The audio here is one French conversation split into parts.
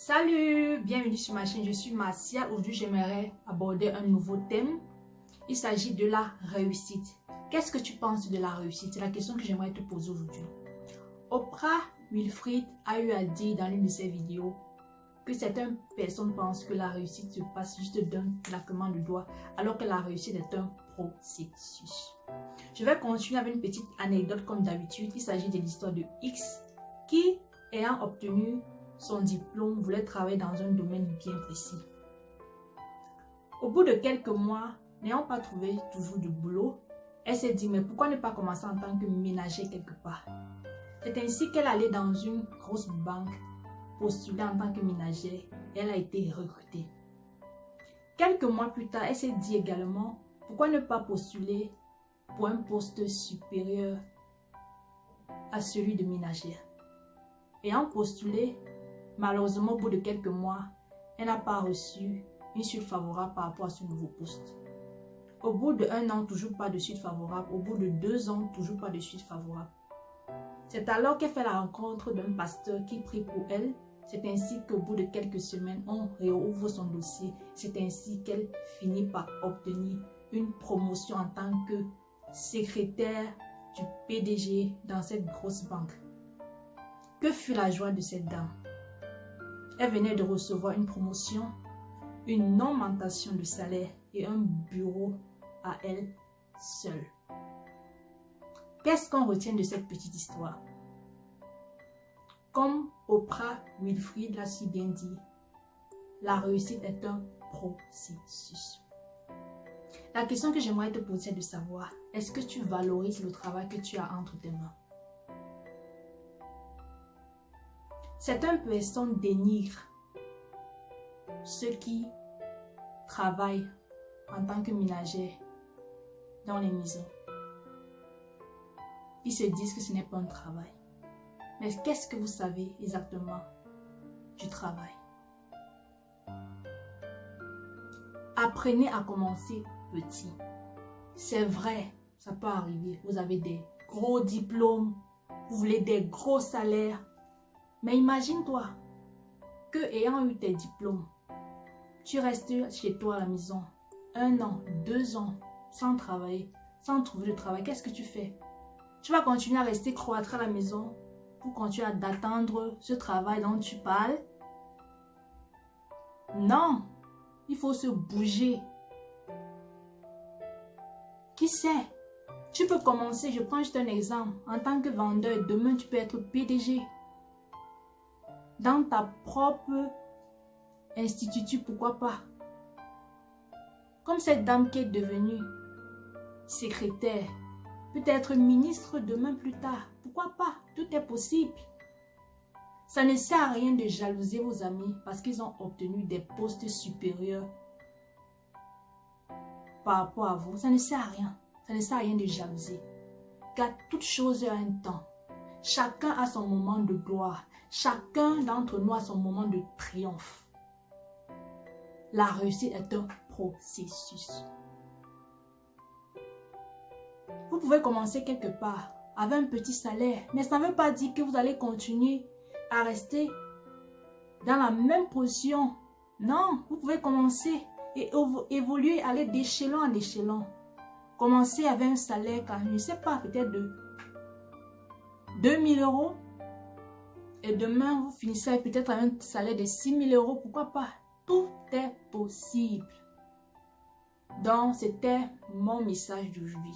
Salut, bienvenue sur ma chaîne, je suis Marcia. Aujourd'hui, j'aimerais aborder un nouveau thème. Il s'agit de la réussite. Qu'est-ce que tu penses de la réussite? C'est la question que j'aimerais te poser aujourd'hui. Oprah Winfrey a eu à dire dans l'une de ses vidéos que certaines personnes pensent que la réussite se passe juste d'un claquement de doigts, alors que la réussite est un processus. Je vais continuer avec une petite anecdote comme d'habitude. Il s'agit de l'histoire de X qui, ayant obtenu son diplôme, voulait travailler dans un domaine bien précis. Au bout de quelques mois, n'ayant pas trouvé toujours de boulot, elle s'est dit, mais pourquoi ne pas commencer en tant que ménagère quelque part? C'est ainsi qu'elle allait dans une grosse banque postuler en tant que ménagère et elle a été recrutée. Quelques mois plus tard, elle s'est dit également, pourquoi ne pas postuler pour un poste supérieur à celui de ménagère? Ayant postulé, malheureusement, au bout de quelques mois, elle n'a pas reçu une suite favorable par rapport à ce nouveau poste. Au bout d'1 an, toujours pas de suite favorable. Au bout de 2 ans, toujours pas de suite favorable. C'est alors qu'elle fait la rencontre d'un pasteur qui prie pour elle. C'est ainsi qu'au bout de quelques semaines, on réouvre son dossier. C'est ainsi qu'elle finit par obtenir une promotion en tant que secrétaire du PDG dans cette grosse banque. Que fut la joie de cette dame? Elle venait de recevoir une promotion, une augmentation de salaire et un bureau à elle seule. Qu'est-ce qu'on retient de cette petite histoire? Comme Oprah Winfrey l'a si bien dit, la réussite est un processus. La question que j'aimerais te poser est de savoir, est-ce que tu valorises le travail que tu as entre tes mains? Certaines personnes dénigrent ceux qui travaillent en tant que ménagères dans les maisons. Ils se disent que ce n'est pas un travail. Mais qu'est-ce que vous savez exactement du travail? Apprenez à commencer petit. C'est vrai, ça peut arriver. Vous avez des gros diplômes, vous voulez des gros salaires. Mais imagine-toi que ayant eu tes diplômes, tu restes chez toi à la maison 1 an, 2 ans sans travailler, sans trouver de travail. Qu'est-ce que tu fais? Tu vas continuer à rester croître à la maison pour continuer d'attendre ce travail dont tu parles? Non, il faut se bouger. Qui sait? Tu peux commencer, je prends juste un exemple, en tant que vendeur. Demain, tu peux être PDG. Dans ta propre institut, pourquoi pas? Comme cette dame qui est devenue secrétaire, peut-être ministre demain plus tard. Pourquoi pas? Tout est possible. Ça ne sert à rien de jalouser vos amis parce qu'ils ont obtenu des postes supérieurs par rapport à vous. Ça ne sert à rien. Ça ne sert à rien de jalouser. Car toute chose a un temps. Chacun a son moment de gloire. Chacun d'entre nous a son moment de triomphe. La réussite est un processus. Vous pouvez commencer quelque part avec un petit salaire, mais ça ne veut pas dire que vous allez continuer à rester dans la même position. Non, vous pouvez commencer et évoluer, aller d'échelon en échelon. Commencez avec un salaire, je ne sais pas, peut-être de 2000 €. Et demain, vous finissez peut-être avec un salaire de 6000 €. Pourquoi pas? Tout est possible. Donc, c'était mon message d'aujourd'hui.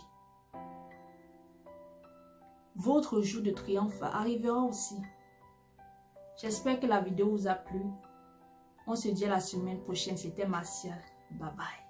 Votre jour de triomphe arrivera aussi. J'espère que la vidéo vous a plu. On se dit à la semaine prochaine. C'était Marcia. Bye bye.